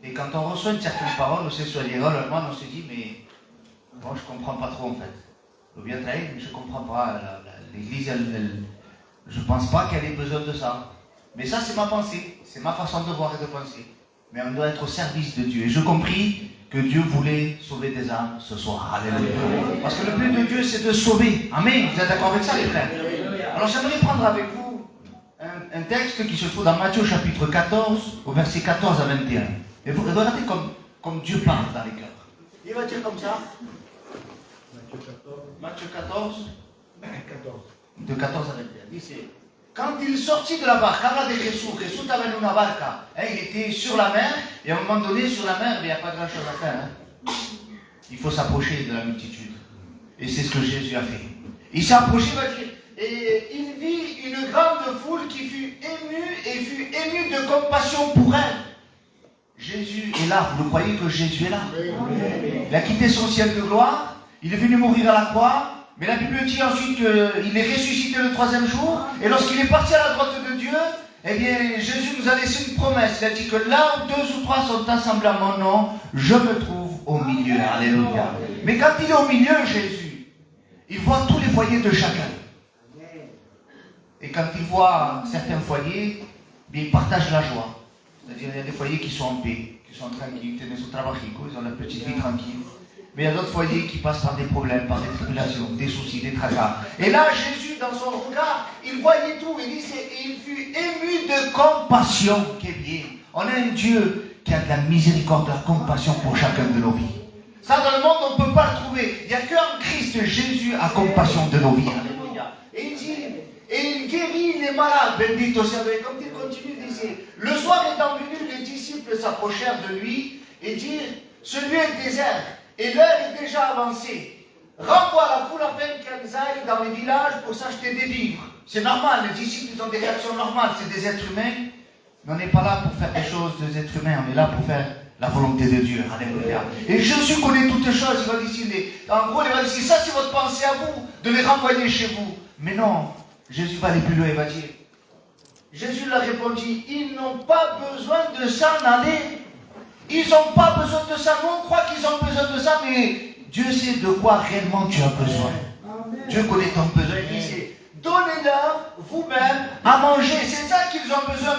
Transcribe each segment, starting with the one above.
Et quand on reçoit une certaine parole, c'est sur les rôles, on se dit, mais bon, je ne comprends pas trop en fait. Je bien travailler, mais je ne comprends pas. L'Église, je ne pense pas qu'elle ait besoin de ça. Mais ça, c'est ma pensée, c'est ma façon de voir et de penser. Mais on doit être au service de Dieu. Et je compris que Dieu voulait sauver des âmes ce soir. Alléluia. Parce que le but de Dieu, c'est de sauver. Amen. Vous êtes d'accord avec ça, les frères? Alors, j'aimerais prendre avec vous un texte qui se trouve dans Matthieu chapitre 14, au verset 14 à 21. Et vous regardez comme Dieu parle dans les cœurs. Il va dire comme ça. Matthieu 14. De 14 à 21. Dice, quand il sortit de la barque, habla de Jésus estaba en una barca. Il était sur la mer, et à un moment donné, sur la mer, il n'y a pas grand chose à faire. Il faut s'approcher de la multitude. Et c'est ce que Jésus a fait. Il s'est approché, il va dire, et il vit une grande foule qui fut émue de compassion pour elle. Jésus est là. Vous croyez que Jésus est là? Il a quitté son ciel de gloire. Il est venu mourir à la croix. Mais la Bible dit ensuite qu'il est ressuscité le 3e jour. Et lorsqu'il est parti à la droite de Dieu, eh bien, Jésus nous a laissé une promesse. Il a dit que là où 2 ou 3 sont assemblés à mon nom, je me trouve au milieu. Alléluia. Mais quand il est au milieu, Jésus, il voit tous les foyers de chacun. Et quand il voit certains foyers, bien, il partage la joie. C'est-à-dire qu'il y a des foyers qui sont en paix, qui sont tranquilles, qui sont travaillés, ils ont leur petite vie tranquille. Mais il y a d'autres foyers qui passent par des problèmes, par des tribulations, des soucis, des tracas. Et là, Jésus, dans son regard, il voyait tout. Il dit, il fut ému de compassion. Qu'est bien. On a un Dieu qui a de la miséricorde, de la compassion pour chacun de nos vies. Ça, dans le monde, on ne peut pas le trouver. Il n'y a qu'en Christ, Jésus a compassion de nos vies. Alléluia. Et il dit, et il guérit les malades. Bendito sea Dieu. Comme il continue, il disait, le soir étant venu, les disciples s'approchèrent de lui et dirent, ce lieu est désert. Et l'heure est déjà avancée. Renvoie la foule à peine qu'elles aillent dans les villages pour s'acheter des vivres. C'est normal, les disciples ils ont des réactions normales, c'est des êtres humains. Mais on n'est pas là pour faire des choses des êtres humains, on est là pour faire la volonté de Dieu. Alléluia. Et Jésus connaît toutes les choses, il va dire, en gros, il va dire, ça c'est votre pensée à vous, de les renvoyer chez vous. Mais non, Jésus va aller plus loin, il va dire, Jésus leur répondit, ils n'ont pas besoin de s'en aller. Ils n'ont pas besoin de ça. Nous, on croit qu'ils ont besoin de ça, mais Dieu sait de quoi réellement tu as besoin. Amen. Dieu connaît ton besoin. Il dit, donnez-leur vous-même à manger. C'est ça qu'ils ont besoin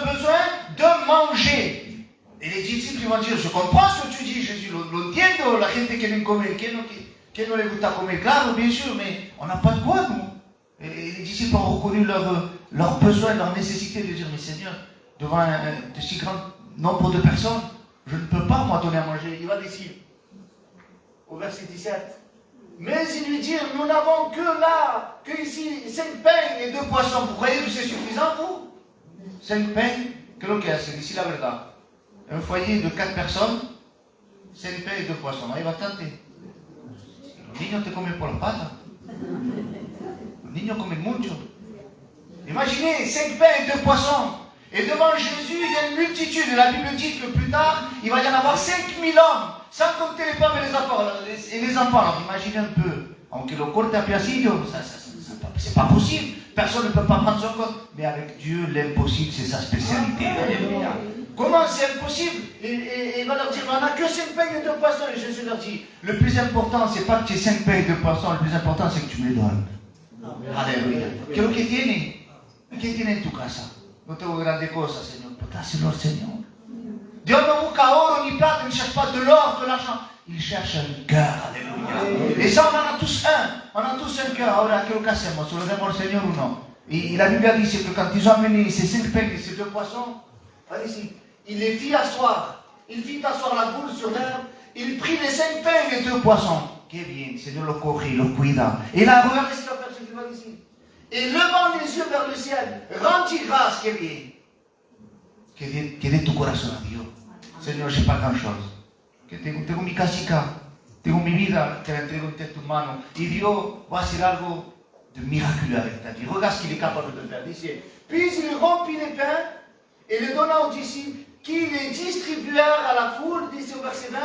de manger. Et les disciples vont dire, je comprends ce que tu dis, Jésus. Lo entiendo, la gente que no come, que no le gusta comer. Claro, bien sûr, mais on n'a pas de quoi, nous. Et les disciples ont reconnu leur besoin, leur nécessité de dire, mais Seigneur, devant de si grand nombre de personnes, je ne peux pas, moi, donner à manger. Il va décider. Au verset 17. Mais ils lui dirent, nous n'avons que ici 5 pains et 2 poissons. Vous croyez que c'est suffisant, vous? 5 pains, creo que c'est ici la verdad. Un foyer de 4 personnes, 5 pains et 2 poissons. Ahí bastante. Los niños te comen por la pata. Los niños comen mucho. Imaginez, 5 pains et 2 poissons. Et devant Jésus, il y a une multitude. Et la Bible dit que plus tard, il va y en avoir 5000 hommes, sans compter les femmes et les enfants. Alors imaginez un peu. Aunque lo corte a piacillo, c'est pas possible. Personne ne peut pas prendre son compte. Mais avec Dieu, l'impossible, c'est sa spécialité. Alléluia. Comment c'est impossible? Et il va leur dire, on n'a que 5 pains et 2 poissons. Et Jésus leur dit, le plus important, c'est pas que tu aies 5 pains et 2 poissons. Le plus important, c'est que tu me les donnes. Alléluia. ¿Qué es lo que tiene? ¿Qué tiene en tu casa? No tengo grandes cosas, Señor, pero dáselo al Señor. Dios no busca oro ni plata, il ne cherche pas de l'or, de l'argent. Il cherche un cœur, alléluia. Et ça, on en a tous un. On a tous un cœur. Ahora, ¿qué lo que hacemos? ¿Se lo demos al Señor o no? Y la Biblia dice que quand ils ont amené ces 5 pains et ces 2 poissons, allez-y, il les fit asseoir. Il fit asseoir la boule sur l'herbe. Il prit les 5 pains et 2 poissons. Qué bien, Señor lo coge y lo cuida. Et là, regardez ce qu'il va faire, ce qu'il va dire. Et levant les yeux vers le ciel, rendit grâce, que bien. Que de tu corazón a Dios. Señor, je n'ai pas grand chose. Que tengo mi casica, tengo mi vida, te la entrego en tus manos. Y Dios va a hacer algo de miraculeux avec ta vie. Regarde ce qu'il est capable de faire. Dice, puis il rompit les pains et les donna aux disciples qui les distribuèrent à la foule, dice au verset 20.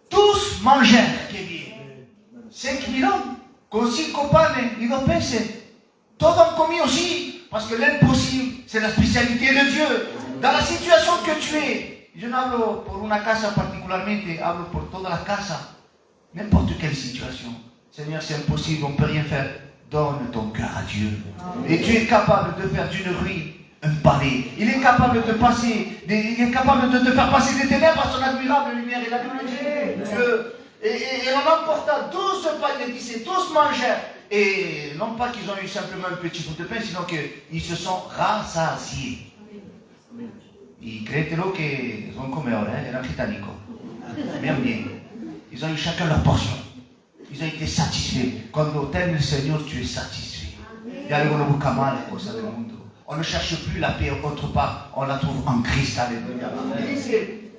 Tous mangèrent, que bien. 5000 hommes, con 5 panes y 2 peces. Todos han comido, sí, parce que l'impossible, c'est la spécialité de Dieu. Dans la situation que tu es, Yo no hablo por una casa particularmente, hablo por toda la casa. N'importe quelle situation. Seigneur, c'est impossible, on ne peut rien faire. Donne ton cœur à Dieu. Et Dieu est capable de faire d'une ruine un palais. Il est capable de passer, il est capable de te faire passer des ténèbres à son admirable lumière. Et la Bible dit que, et on emporta 12 paniers d'ici, tous mangèrent. Et non pas qu'ils ont eu simplement un petit bout de pain, sinon qu'ils se sont rassasiés. Y créetelo que son comedores, eran británicos. Bien, bien. Ils ont eu chacun leur portion. Ils ont été satisfaits. Quand tu aimes le Seigneur, tu es satisfait. On ne cherche plus la paix autre part, on la trouve en Christ. Alléluia.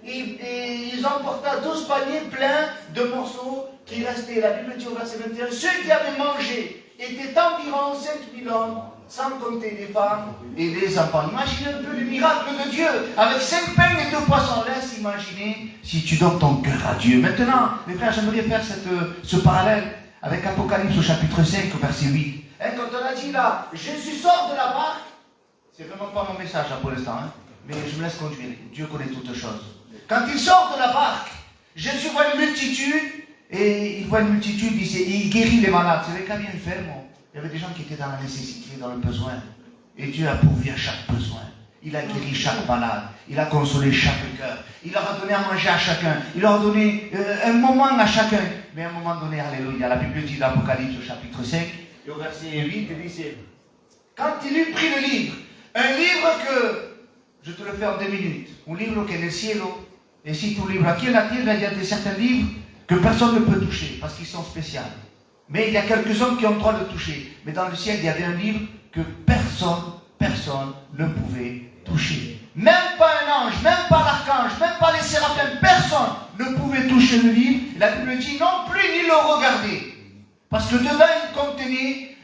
Ils emportaient 12 paniers pleins de morceaux qui restaient. La Bible dit au verset 21, ceux qui avaient mangé étaient environ 5000 hommes, sans compter les femmes et les enfants. Imaginez un peu le miracle de Dieu. Avec 5 pains et 2 poissons, laisse imaginer si tu donnes ton cœur à Dieu. Maintenant, mes frères, j'aimerais faire ce parallèle avec Apocalypse au chapitre 5, au verset 8. Et quand on a dit là, Jésus sort de la barque, c'est vraiment pas mon message là, pour l'instant, hein, mais je me laisse conduire. Dieu connaît toutes choses. Quand il sort de la barque, Jésus voit une multitude, et il voit une multitude, il guérit les malades. C'est le cas bien ferme. Il y avait des gens qui étaient dans la nécessité, dans le besoin. Et Dieu a pourvu à chaque besoin. Il a guéri chaque malade. Il a consolé chaque cœur. Il leur a donné à manger à chacun. Il leur a donné un moment à chacun. Mais à un moment donné, alléluia, la Bible dit dans l'Apocalypse au chapitre 5, et au verset 8, il dit, quand il eut pris le livre, un livre que, je te le fais en 2 minutes, un livre que nel cielo, et si tu livre aquí en la tierra, il y a certains livres que personne ne peut toucher, parce qu'ils sont spéciaux. Mais il y a quelques hommes qui ont le droit de toucher. Mais dans le ciel, il y avait un livre que personne ne pouvait toucher. Même pas un ange, même pas l'archange, même pas les séraphins, personne ne pouvait toucher le livre. Et la Bible dit non plus ni le regarder. Parce que dedans, il contenait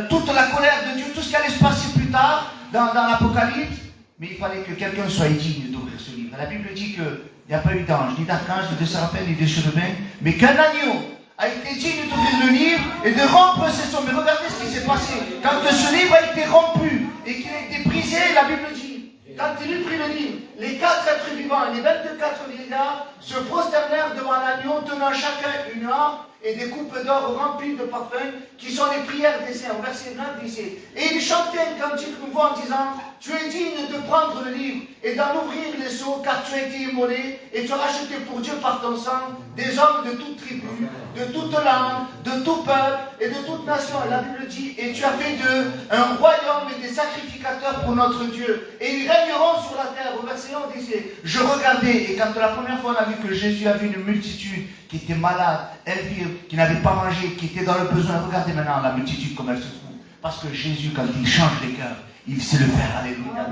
toute la colère de Dieu, tout ce qui allait se passer plus tard dans l'Apocalypse. Mais il fallait que quelqu'un soit digne d'ouvrir ce livre. La Bible dit qu'il n'y a pas eu d'ange, ni d'archange, ni de séraphins, ni de chérubins, mais qu'un agneau a été digne d'ouvrir le livre et de rompre ses sceaux. Mais regardez ce qui s'est passé. Quand ce livre a été rompu et qu'il a été brisé, la Bible dit, quand il eut pris le livre, les 4 êtres vivants et les 24 vieillards se prosternèrent devant l'agneau, tenant chacun une harpe et des coupes d'or remplies de parfums, qui sont les prières des saints. Au verset 9, ici. Et ils chantaient un cantique nouveau en disant, tu es digne de prendre le livre et d'en ouvrir les sceaux, car tu as été immolé et tu as racheté pour Dieu par ton sang des hommes de toute tribu, de toute langue, de tout peuple et de toute nation. Et la Bible dit, et tu as fait d'eux un royaume et des sacrificateurs pour notre Dieu. Et ils régneront sur la terre. Au verset 11, ici. Je regardais, et quand la première fois on a vu que Jésus a vu une multitude qui était malade, qui n'avait pas mangé, qui était dans le besoin, regardez maintenant la multitude comme elle se trouve. Parce que Jésus, quand il change les cœurs, il sait le faire, alléluia.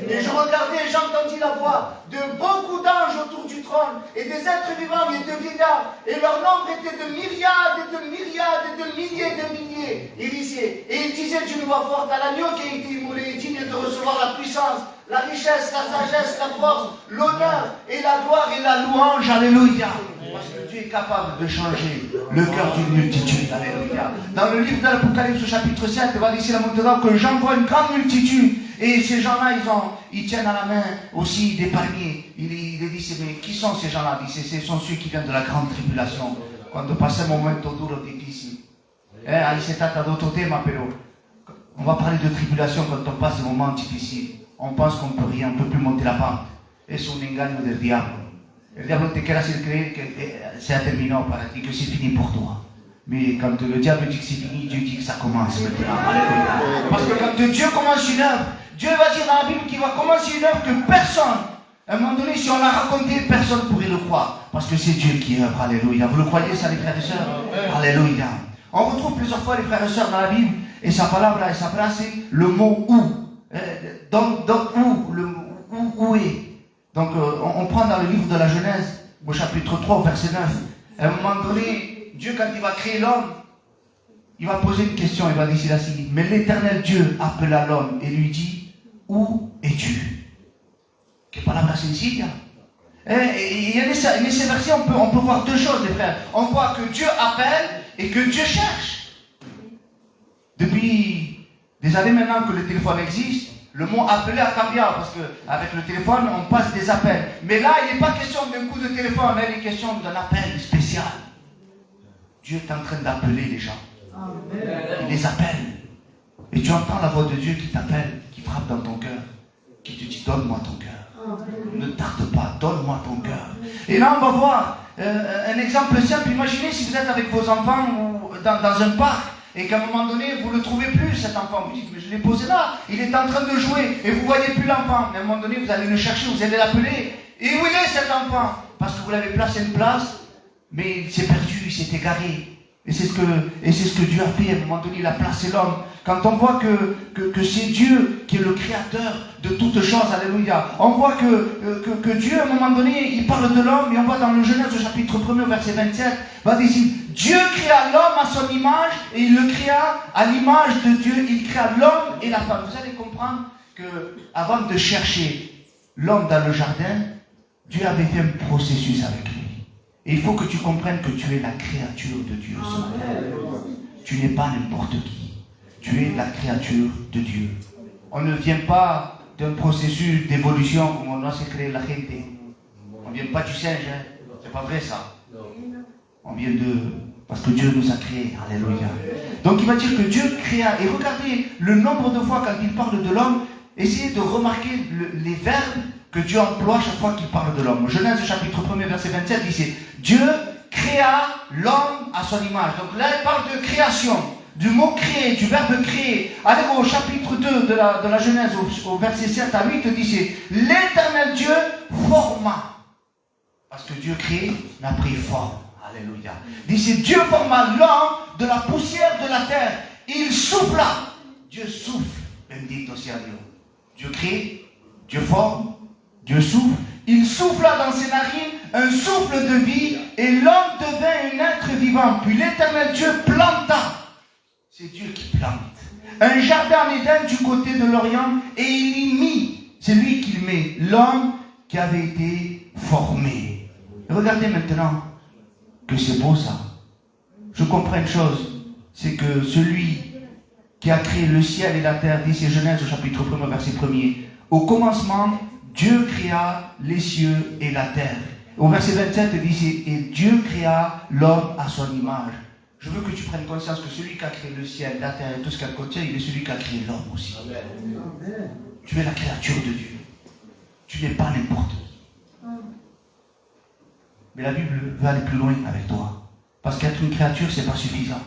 Et je regardais et j'entendis la voix de beaucoup d'anges autour du trône et des êtres vivants et de vieillards. Et leur nombre était de myriades et de myriades et de milliers de milliers. Et il disait d'une voix forte à l'agneau qui a été immolé, digne de recevoir la puissance, la richesse, la sagesse, la force, l'honneur et la gloire et la louange, alléluia. Parce que Dieu est capable de changer le cœur d'une multitude, alléluia. Dans le livre de l'Apocalypse, au chapitre 7, il va dire maintenant que j'envoie une grande multitude. Et ces gens-là, ils tiennent à la main aussi des palmiers. Il dit, mais qui sont ces gens-là? Il dit, ce sont ceux qui viennent de la grande tribulation. Quando passamo un momento duro difficile. Ahí se trata d'autres thèmes, pero on va parler de tribulation quand on passe des moments difficiles. On pense qu'on ne peut rien, on ne peut plus monter la pente. Es un engaño del diablo. Le diable te quiere hacer creer que c'est terminé para ti, que c'est fini pour toi. Mais quand le diable dit que c'est fini, Dieu dit que ça commence maintenant. Parce que quand Dieu commence une œuvre, Dieu va dire dans la Bible qu'il va commencer une œuvre que personne, à un moment donné, si on l'a raconté, personne ne pourrait le croire. Parce que c'est Dieu qui œuvre, alléluia. Vous le croyez ça, les frères et sœurs? Alléluia. On retrouve plusieurs fois les frères et sœurs dans la Bible, et sa palabra et sa phrase, c'est le mot où. Donc où est. Donc on prend dans le livre de la Genèse, au chapitre 3, au verset 9. À un moment donné, Dieu, quand il va créer l'homme, il va poser une question, il va dire ceci. Mais l'Éternel Dieu appela l'homme et lui dit, où es-tu? Que palabra sencilla. Et en ces versets, on peut voir 2 choses, les frères. On voit que Dieu appelle et que Dieu cherche. Depuis des années maintenant que le téléphone existe, Le mot appeler a cambiado, parce qu'avec le téléphone, on passe des appels. Mais là, il n'est pas question d'un coup de téléphone, il est question d'un appel spécial. Dieu est en train d'appeler les gens. Il les appelle. Et tu entends la voix de Dieu qui t'appelle, qui frappe dans ton cœur, qui te dit, donne-moi ton cœur. Ne tarde pas, donne-moi ton cœur. Et là, on va voir un exemple simple. Imaginez si vous êtes avec vos enfants ou dans un parc, et qu'à un moment donné, vous ne le trouvez plus, cet enfant. Vous dites, mais je l'ai posé là, il est en train de jouer, et vous ne voyez plus l'enfant. Mais à un moment donné, vous allez le chercher, vous allez l'appeler. Et où il est cet enfant? Parce que vous l'avez placé une place, mais il s'est perdu, il s'est égaré. Et c'est ce que Dieu a fait. À un moment donné, il a placé l'homme. Quand on voit que c'est Dieu qui est le créateur de toutes choses, alléluia. On voit que Dieu, à un moment donné, il parle de l'homme, et on voit dans le Genèse, au chapitre 1er, verset 27, va dire, Dieu créa l'homme à son image, et il le créa à l'image de Dieu. Il créa l'homme et la femme. Vous allez comprendre que avant de chercher l'homme dans le jardin, Dieu avait fait un processus avec lui. Et il faut que tu comprennes que tu es la créature de Dieu ce matin. Tu n'es pas n'importe qui. Tu es la créature de Dieu. On ne vient pas d'un processus d'évolution comme on doit se créer la gente. On ne vient pas du singe, hein. C'est pas vrai ça. On vient parce que Dieu nous a créés. Alléluia. Donc il va dire que Dieu créa. Et regardez le nombre de fois quand il parle de l'homme, essayez de remarquer les verbes que Dieu emploie chaque fois qu'il parle de l'homme. Genèse chapitre 1er verset 27 dit Dieu créa l'homme à son image. Donc là il parle de création, du mot créer, du verbe créer. Allez au chapitre 2 de la Genèse au verset 7 à 8 dit l'Éternel Dieu forma. Parce que Dieu crée n'a pris forme. Alléluia. Dit Dieu forma l'homme de la poussière de la terre. Il souffla. Dieu souffle. Bendito sea Dieu. Dieu crée, Dieu forme, Dieu souffle. Il souffla dans ses narines un souffle de vie et l'homme devint un être vivant. Puis l'Éternel Dieu planta. C'est Dieu qui plante. Un jardin en Éden du côté de l'Orient et il y mit, c'est lui qui met, l'homme qui avait été formé. Regardez maintenant que c'est beau ça. Je comprends une chose, c'est que celui qui a créé le ciel et la terre, dit c'est Genèse au chapitre 1er, verset 1er. Au commencement, Dieu créa les cieux et la terre. Au verset 27, il dit et Dieu créa l'homme à son image. Je veux que tu prennes conscience que celui qui a créé le ciel, la terre et tout ce qu'elle contient, il est celui qui a créé l'homme aussi. Amen. Tu es la créature de Dieu. Tu n'es pas n'importe qui. Mais la Bible veut aller plus loin avec toi. Parce qu'être une créature, ce n'est pas suffisant.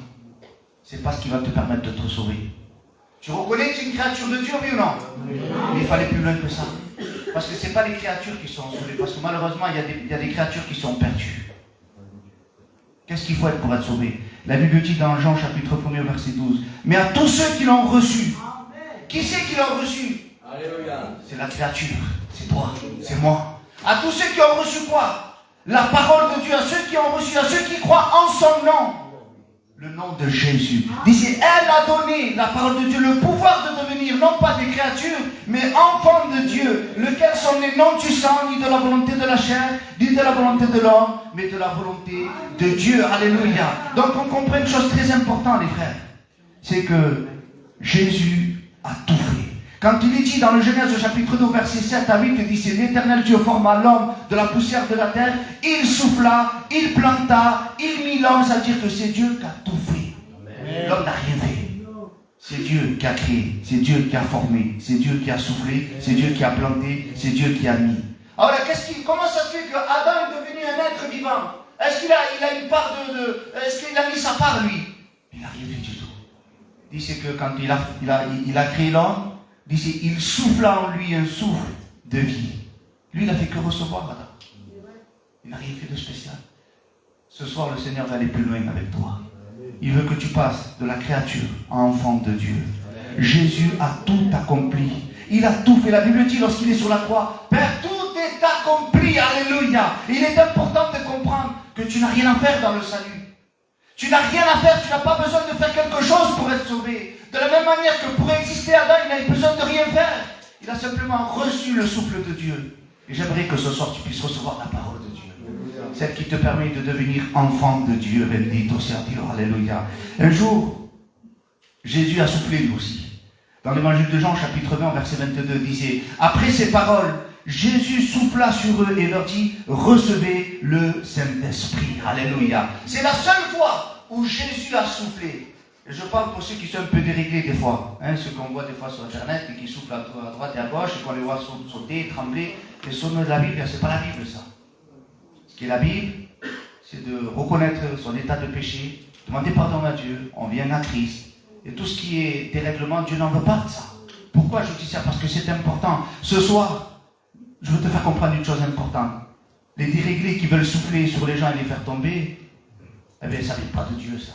Ce n'est pas ce qui va te permettre de te sauver. Tu reconnais que tu es une créature de Dieu, oui ou non? Mais il fallait plus loin que ça. Parce que ce n'est pas les créatures qui sont sauvées. Parce que malheureusement, il y a des créatures qui sont perdues. Qu'est-ce qu'il faut être pour être sauvé? La Bible dit dans Jean chapitre 1er verset 12. Mais à tous ceux qui l'ont reçu. Qui c'est qui l'ont reçu? Alléluia. C'est la créature. C'est toi. C'est moi. À tous ceux qui ont reçu quoi? La parole de Dieu. À ceux qui ont reçu. À ceux qui croient en son nom. Le nom de Jésus. Dice, elle a donné, la parole de Dieu, le pouvoir de devenir non pas des créatures, mais enfants de Dieu, lesquels sont nés non du sang, ni de la volonté de la chair, ni de la volonté de l'homme, mais de la volonté de Dieu. Alléluia. Donc on comprend une chose très importante, les frères. C'est que Jésus a tout fait. Quand il est dit dans le Genèse au chapitre 2, verset 7 à 8, il dit, c'est l'Éternel Dieu forma l'homme de la poussière de la terre, il souffla, il planta, il mit l'homme, c'est-à-dire que c'est Dieu qui a tout fait. L'homme n'a rien fait. C'est Dieu qui a créé, c'est Dieu qui a formé, c'est Dieu qui a soufflé, c'est Dieu qui a planté, c'est Dieu qui a mis. Alors comment ça se fait que Adam est devenu un être vivant? Est-ce qu'il a une part est-ce qu'il a mis sa part lui? Il n'a rien fait du tout. Il dit c'est que quand il a créé l'homme, il souffla en lui un souffle de vie. Lui, il n'a fait que recevoir, Adam. Il n'a rien fait de spécial. Ce soir, le Seigneur va aller plus loin avec toi. Il veut que tu passes de la créature à enfant de Dieu. Jésus a tout accompli. Il a tout fait. La Bible dit lorsqu'il est sur la croix, Père, tout est accompli. Alléluia. Il est important de comprendre que tu n'as rien à faire dans le salut. Tu n'as rien à faire, tu n'as pas besoin de faire quelque chose pour être sauvé. De la même manière que pour exister, Adam, il n'avait besoin de rien faire. Il a simplement reçu le souffle de Dieu. Et j'aimerais que ce soir, tu puisses recevoir la parole de Dieu. Celle qui te permet de devenir enfant de Dieu. Bendito sea Dieu. Alléluia. Un jour, Jésus a soufflé lui aussi. Dans l'évangile de Jean, chapitre 20, verset 22, disait, après ces paroles, Jésus souffla sur eux et leur dit, recevez le Saint-Esprit. Alléluia. C'est la seule fois où Jésus a soufflé. Et je parle pour ceux qui sont un peu déréglés des fois, ceux qu'on voit des fois sur Internet et qui soufflent à droite et à gauche et qu'on les voit sauter, trembler. Et ce nom de la Bible, c'est pas la Bible ça. Ce qui est la Bible, c'est de reconnaître son état de péché, demander pardon à Dieu, on vient à Christ. Et tout ce qui est dérèglement, Dieu n'en veut pas de ça. Pourquoi je dis ça? Parce que c'est important. Ce soir, je veux te faire comprendre une chose importante. Les déréglés qui veulent souffler sur les gens et les faire tomber, eh bien, ça ne vient pas de Dieu, ça.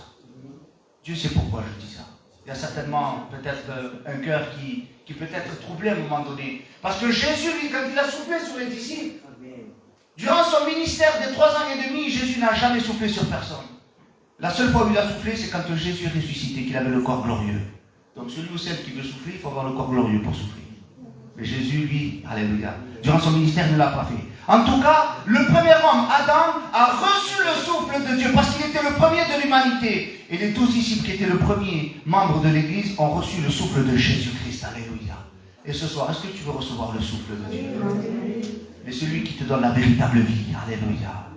Dieu sait pourquoi je dis ça. Il y a certainement peut-être un cœur qui peut être troublé à un moment donné. Parce que Jésus, lui, quand il a soufflé sur les disciples, durant son ministère de 3 ans et demi, Jésus n'a jamais soufflé sur personne. La seule fois où il a soufflé, c'est quand Jésus est ressuscité, qu'il avait le corps glorieux. Donc celui ou celle qui veut souffler, il faut avoir le corps glorieux pour souffler. Mais Jésus, lui, alléluia, durant son ministère, il ne l'a pas fait. En tout cas, le premier homme, Adam, a reçu le souffle de Dieu parce qu'il était le premier de l'humanité. Et les 12 disciples qui étaient le premier membre de l'Église ont reçu le souffle de Jésus-Christ. Alléluia. Et ce soir, est-ce que tu veux recevoir le souffle de Dieu? Mais celui qui te donne la véritable vie. Alléluia.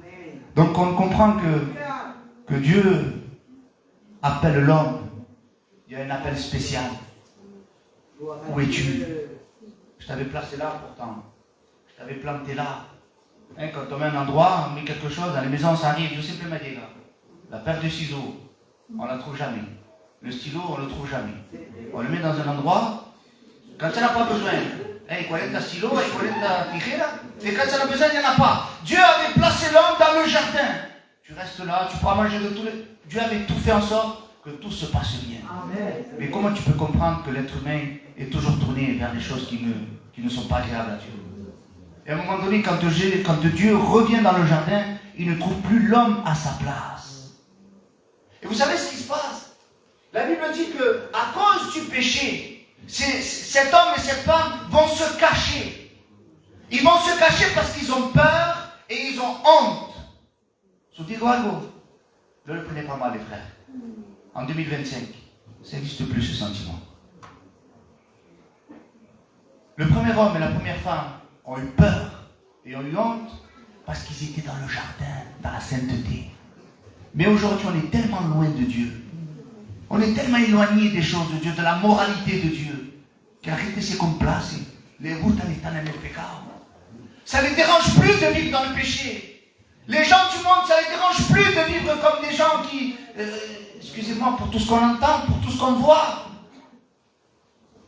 Donc on comprend que Dieu appelle l'homme. Il y a un appel spécial. Où es-tu? Je t'avais placé là pourtant. Je t'avais planté là. Quand on met un endroit, on met quelque chose, dans les maisons ça arrive. Je sais plus dire là. La paire de ciseaux, on ne la trouve jamais. Le stylo, on ne le trouve jamais. On le met dans un endroit, quand ça n'a pas besoin. Il faut un stylo, il faut un tijera. Et quand ça n'a besoin, il n'y en a pas. Dieu avait placé l'homme dans le jardin. Tu restes là, tu pourras manger de tous les... Dieu avait tout fait en sorte que tout se passe bien. Amen. Mais comment tu peux comprendre que l'être humain est toujours tourné vers des choses qui ne sont pas agréables à Dieu? Et à un moment donné, quand Dieu revient dans le jardin, il ne trouve plus l'homme à sa place. Et vous savez ce qui se passe? La Bible dit que à cause du péché, cet homme et cette femme vont se cacher. Ils vont se cacher parce qu'ils ont peur et ils ont honte. Je dis algo. Ne le prenez pas mal, les frères. En 2025, ça n'existe plus ce sentiment. Le premier homme et la première femme ont eu peur et ont eu honte parce qu'ils étaient dans le jardin, dans la sainteté. Mais aujourd'hui, on est tellement loin de Dieu. On est tellement éloigné des choses de Dieu, de la moralité de Dieu, qu'arrêtez c'est comme place. Les routes en étant dans le péché. Ça ne les dérange plus de vivre dans le péché. Les gens du monde, ça ne les dérange plus de vivre comme des gens qui, excusez-moi, pour tout ce qu'on entend, pour tout ce qu'on voit.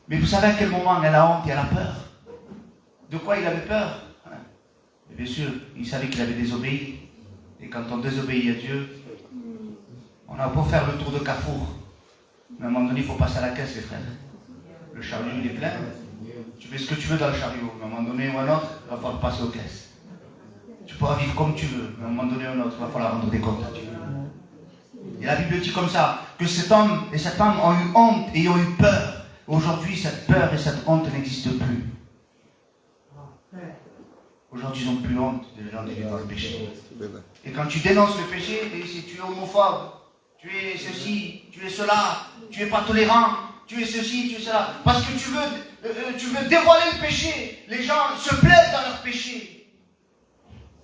Mais vous savez à quel moment elle a honte et elle a peur? De quoi il avait peur? Et bien sûr, il savait qu'il avait désobéi. Et quand on désobéit à Dieu, on a beau faire le tour de Carrefour. Mais à un moment donné, il faut passer à la caisse, les frères. Le chariot, il est plein. Tu fais ce que tu veux dans le chariot. Mais à un moment donné ou à un autre, il va falloir passer aux caisses. Tu pourras vivre comme tu veux. Mais à un moment donné ou à un autre, il va falloir rendre des comptes à Dieu. Et la Bible dit comme ça, que cet homme et cette femme ont eu honte et ont eu peur. Aujourd'hui, cette peur et cette honte n'existent plus. Aujourd'hui, ils n'ont plus honte de gens qui vivent dans le péché. Et quand tu dénonces le péché, tu es homophobe, tu es ceci, tu es cela, tu n'es pas tolérant, tu es ceci, tu es cela. Parce que tu veux dévoiler le péché. Les gens se plaisent dans leur péché.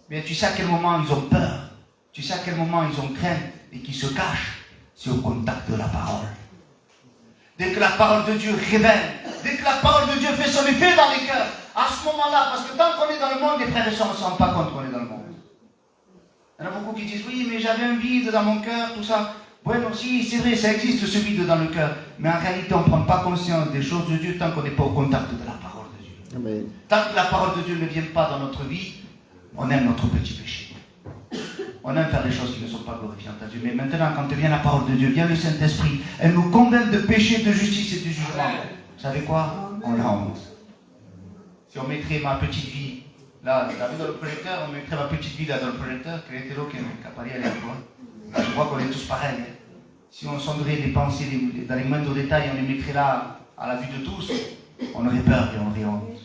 Mais tu sais à quel moment ils ont peur. Tu sais à quel moment ils ont crainte et qu'ils se cachent. C'est au contact de la parole. Dès que la parole de Dieu révèle, dès que la parole de Dieu fait son effet dans les cœurs, à ce moment-là, parce que tant qu'on est dans le monde, les frères et sœurs ne se rendent pas compte qu'on est dans le monde. Il y en a beaucoup qui disent, oui, mais j'avais un vide dans mon cœur, tout ça. Oui, si, c'est vrai, ça existe ce vide dans le cœur. Mais en réalité, on ne prend pas conscience des choses de Dieu tant qu'on n'est pas au contact de la parole de Dieu. Amen. Tant que la parole de Dieu ne vient pas dans notre vie, on aime notre petit péché. On aime faire des choses qui ne sont pas glorifiantes à Dieu. Mais maintenant, quand vient la parole de Dieu, vient le Saint-Esprit, elle nous convainc de péché, de justice et de jugement. Vous savez quoi? On a honte. Si on mettrait ma petite vie, là, dans le projecteur, on mettrait ma petite vie là dans le projecteur, que l'hétéro qui apparaît à l'école. Je crois qu'on est tous pareils. Hein. Si on sonderait les pensées dans les moindres détails, on les mettrait là à la vue de tous, on aurait peur et on aurait honte.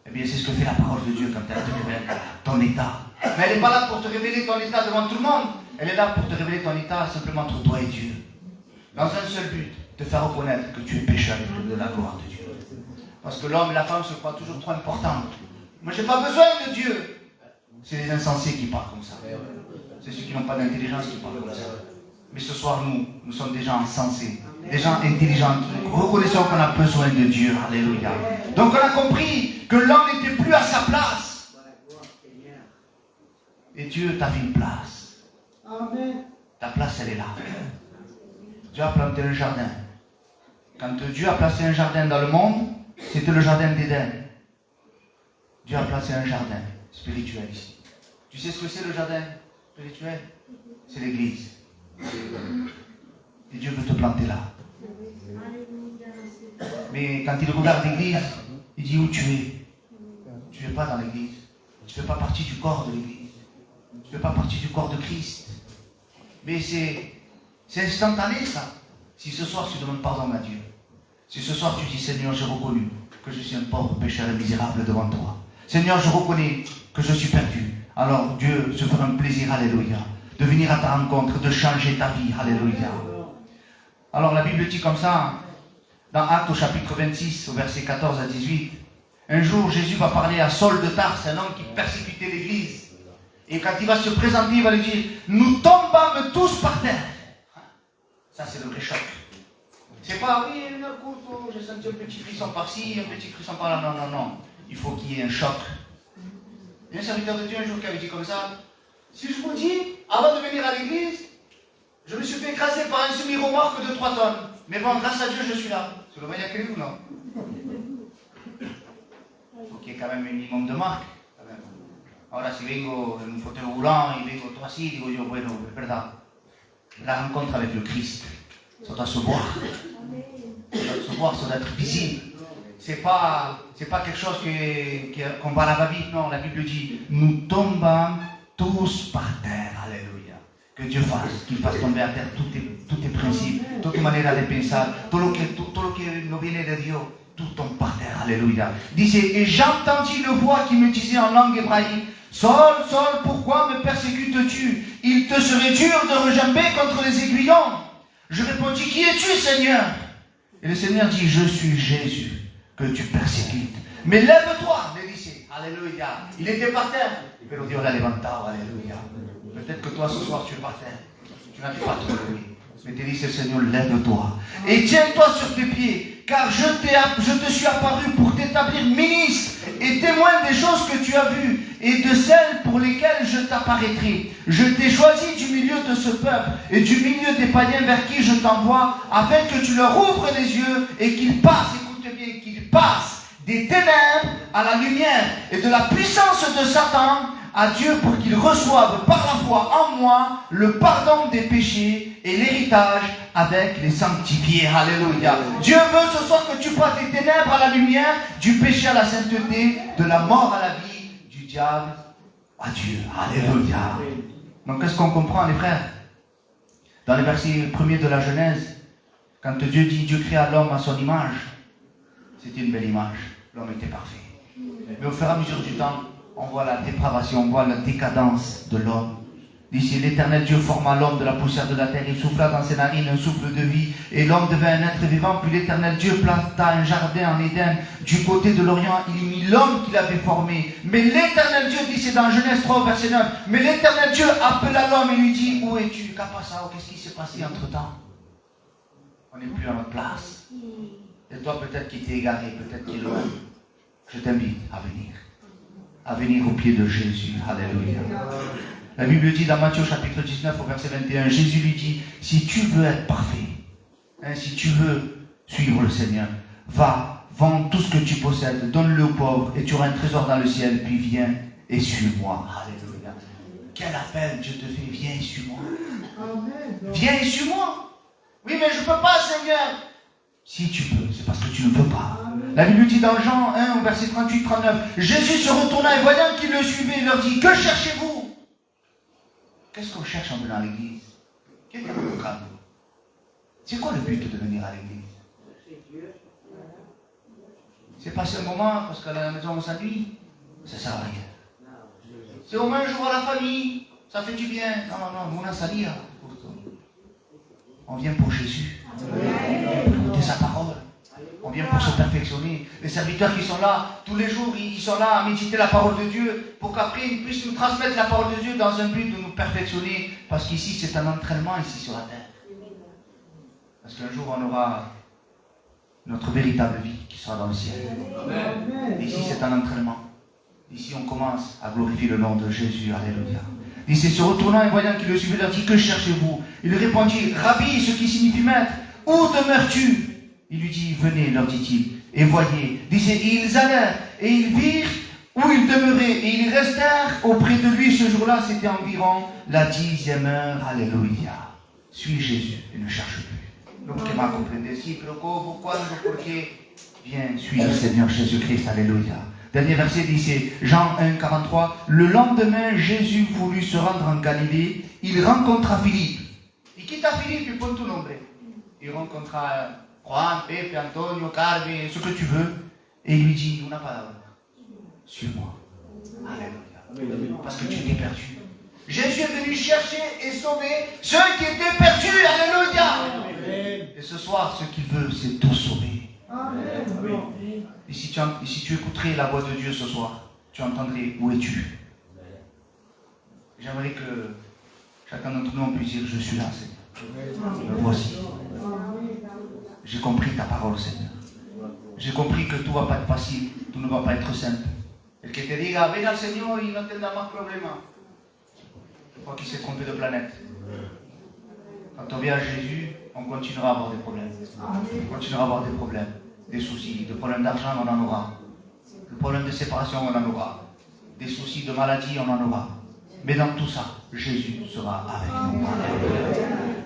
Eh bien, c'est ce que fait la parole de Dieu quand elle te révèle ton état. Mais elle n'est pas là pour te révéler ton état devant tout le monde. Elle est là pour te révéler ton état simplement entre toi et Dieu. Dans un seul but, te faire reconnaître que tu es pécheur et que de la gloire de Dieu. Parce que l'homme et la femme se croient toujours trop importants. Moi, je n'ai pas besoin de Dieu. C'est les insensés qui parlent comme ça. C'est ceux qui n'ont pas d'intelligence qui parlent comme ça. Mais ce soir, nous sommes des gens sensés, des gens intelligents. Reconnaissons qu'on a besoin de Dieu. Alléluia. Donc, on a compris que l'homme n'était plus à sa place. Et Dieu t'a fait une place. Amen. Ta place, elle est là. Dieu a planté un jardin. Quand Dieu a placé un jardin dans le monde, c'était le jardin d'Éden. Dieu a placé un jardin spirituel ici. Tu sais ce que c'est le jardin spirituel? C'est l'église. Et Dieu veut te planter là. Mais quand il regarde l'église, il dit où tu es. Tu n'es pas dans l'église. Tu ne fais pas partie du corps de l'église. Tu ne fais pas partie du corps de Christ. Mais c'est instantané ça. Si ce soir tu demandes pardon à Dieu. Si ce soir tu dis Seigneur, j'ai reconnu que je suis un pauvre pécheur et misérable devant toi. Seigneur, je reconnais que je suis perdu. Alors Dieu se fera un plaisir, alléluia, de venir à ta rencontre, de changer ta vie, alléluia. Alors la Bible dit comme ça, dans Actes au chapitre 26, au verset 14 à 18, un jour Jésus va parler à Saul de Tarse, un homme qui persécutait l'église. Et quand il va se présenter, il va lui dire, nous tombâmes tous par terre. Ça c'est le vrai choc. C'est pas, oui, j'ai senti un petit frisson par-ci, un petit frisson par-là. Non, non, non. Il faut qu'il y ait un choc. Il y a un serviteur de Dieu un jour qui avait dit comme ça, si je vous dis, avant de venir à l'église, je me suis fait écraser par un semi-remorque de 3 tonnes. Mais bon, grâce à Dieu, je suis là. C'est le moyen que vous, non? Il faut qu'il y ait quand même un minimum de marque. Ahora, si vengo en un fauteuil roulant y vengo todo así, digo yo, bueno, es verdad. La rencontre avec le Christ, ça doit se voir. Ça doit se voir, ça doit être visible. C'est pas quelque chose qu'on va à la va-vite, non. La Bible dit, nous tombons tous par terre, alléluia. Que Dieu fasse, qu'il fasse tomber à terre tous tes principes, toute manière de pensar, tout lo que no viene de Dieu, tout tombe par terre, alléluia. Disait, et j'entendis une voix qui me disait en langue hébraïque, Saul, Saul, pourquoi me persécutes-tu? Il te serait dur de rejamber contre les aiguillons. Je répondis, qui es-tu, Seigneur? Et le Seigneur dit, je suis Jésus que tu persécutes. Mais lève-toi, me disait, alléluia. Il était par terre. Pero Dios l'a levantado, alléluia. Peut-être que toi, ce soir, tu es par terre. Tu n'arrives pas à te relever. Mais te dit, Seigneur, lève-toi. Et tiens-toi sur tes pieds, car je te suis apparu pour t'établir ministre et témoin des choses que tu as vues et de celles pour lesquelles je t'apparaîtrai. Je t'ai choisi du milieu de ce peuple et du milieu des païens vers qui je t'envoie, afin que tu leur ouvres les yeux et qu'ils passent, écoute bien, qu'ils passent des ténèbres à la lumière et de la puissance de Satan à Dieu pour qu'ils reçoivent par la foi en moi le pardon des péchés et l'héritage avec les sanctifiés. Alléluia. Dieu veut ce soir que tu passes des ténèbres à la lumière, du péché à la sainteté, de la mort à la vie, du diable à Dieu. Alléluia. Donc qu'est-ce qu'on comprend, les frères? Dans les versets premiers de la Genèse, quand Dieu dit Dieu créa l'homme à son image, c'était une belle image. L'homme était parfait. Mais au fur et à mesure du temps, on voit la dépravation, on voit la décadence de l'homme. D'ici, l'Éternel Dieu forma l'homme de la poussière de la terre, il souffla dans ses narines un souffle de vie, et l'homme devint un être vivant. Puis l'Éternel Dieu planta un jardin en Éden, du côté de l'Orient, il y mit l'homme qu'il avait formé. Mais l'Éternel Dieu, dit, c'est dans Genèse 3, verset 9, mais l'Éternel Dieu appela l'homme et lui dit, où es-tu? Qu'est-ce qui s'est passé entre temps? On n'est plus à notre place. Et toi, peut-être qu'il t'est égaré, peut-être qu'il est loin. Je t'invite à venir au pied de Jésus. Alléluia. La Bible dit dans Matthieu chapitre 19 au verset 21, Jésus lui dit, si tu veux être parfait, si tu veux suivre le Seigneur, va, vends tout ce que tu possèdes, donne-le aux pauvres et tu auras un trésor dans le ciel, puis viens et suis-moi. Alléluia. Quel appel Dieu te fait, viens et suis-moi. Viens et suis-moi. Oui, mais je ne peux pas, Seigneur. Si tu peux, c'est parce que tu ne veux pas. La Bible dit dans Jean 1, au verset 38-39, Jésus se retourna et voyant qu'ils le suivaient, il leur dit, que cherchez-vous? Qu'est-ce qu'on cherche en venant à l'église? Quel est le programme? C'est quoi le but de venir à l'église? C'est passer un moment parce qu'à la maison on s'ennuie? Ça ne sert à rien. C'est au moins un jour à la famille, ça fait du bien. Non, non, non, on a sali. On vient pour Jésus. Écoutez sa parole. On vient pour se perfectionner. Les serviteurs qui sont là, tous les jours, ils sont là à méditer la parole de Dieu pour qu'après ils puissent nous transmettre la parole de Dieu dans un but de nous perfectionner. Parce qu'ici, c'est un entraînement ici sur la terre. Parce qu'un jour, on aura notre véritable vie qui sera dans le ciel. Ici, c'est un entraînement. Ici, on commence à glorifier le nom de Jésus. Alléluia. Ici, se retournant et voyant qu'il le suivait, leur dit, que cherchez-vous? Il lui répondit, Rabbi, ce qui signifie maître, où demeures-tu? Il lui dit, venez, leur dit-il, et voyez. Disait, ils allèrent, et ils virent où ils demeuraient, et ils restèrent auprès de lui ce jour-là. C'était environ la 10e heure. Alléluia. Suis Jésus et ne cherche plus. Donc, che ma comprendesi, pourquoi nous viens, suis le Seigneur Jésus-Christ. Alléluia. Dernier verset dit, Jean 1, 43. Le lendemain, Jésus voulut se rendre en Galilée. Il rencontra Philippe. Il quitta Philippe, il pone tout nombre. Il rencontra Juan, Pepe, Antonio, Carmen, ce que tu veux. Et il lui dit, on n'a pas d'avoir. Suis-moi. Alléluia. Parce que tu étais perdu. Jésus est venu chercher et sauver ceux qui étaient perdus. Alléluia. Et ce soir, ce qu'il veut, c'est tout sauver. Amen. Et si tu écouterais la voix de Dieu ce soir, tu entendrais, où es-tu? J'aimerais que chacun d'entre nous puisse dire, je suis là, Seigneur. Me voici. J'ai compris ta parole, Seigneur. J'ai compris que tout ne va pas être facile, tout ne va pas être simple. El que te diga, ven al Señor y no tendrás más problemas. Je crois qu'il s'est trompé de planète. Quand on vient à Jésus, on continuera à avoir des problèmes. On continuera à avoir des problèmes, des soucis, des problèmes d'argent, on en aura. Des problèmes de séparation, on en aura. Des soucis de maladie, on en aura. Mais dans tout ça, Jésus sera avec nous.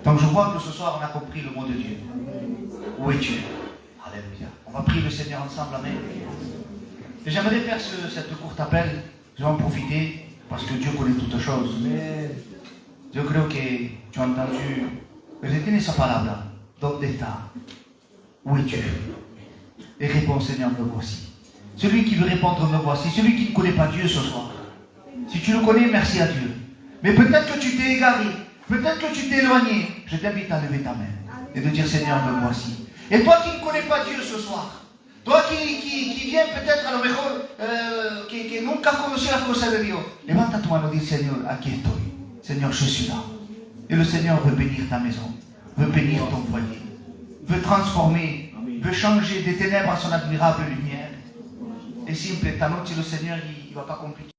Donc je crois que ce soir, on a compris le mot de Dieu. Où es-tu? Alléluia. On va prier le Seigneur ensemble. Amen. Et j'aimerais faire cette courte appel. Je vais en profiter parce que Dieu connaît toutes choses. Yo creo que tu as entendu. Retienes esa palabra. ¿Dónde está? Où es-tu? Et réponds, Seigneur, me voici. Celui qui veut répondre, me voici. Celui qui ne connaît pas Dieu ce soir. Si tu le connais, merci à Dieu. Mais peut-être que tu t'es égaré. Peut-être que tu t'es éloigné. Je t'invite à lever ta main et de dire, Seigneur, me voici. Et toi qui ne connais pas Dieu ce soir, toi qui viens peut-être a lo mejor, que nunca has conocido las cosas de Dios, levanta tu mano y dice, Seigneur, aquí estoy. Seigneur, je suis là. Et le Seigneur veut bénir ta maison, veut bénir ton foyer, veut transformer, veut changer des ténèbres à son admirable lumière. Et simple, ta noche, le Seigneur, il ne va pas compliquer.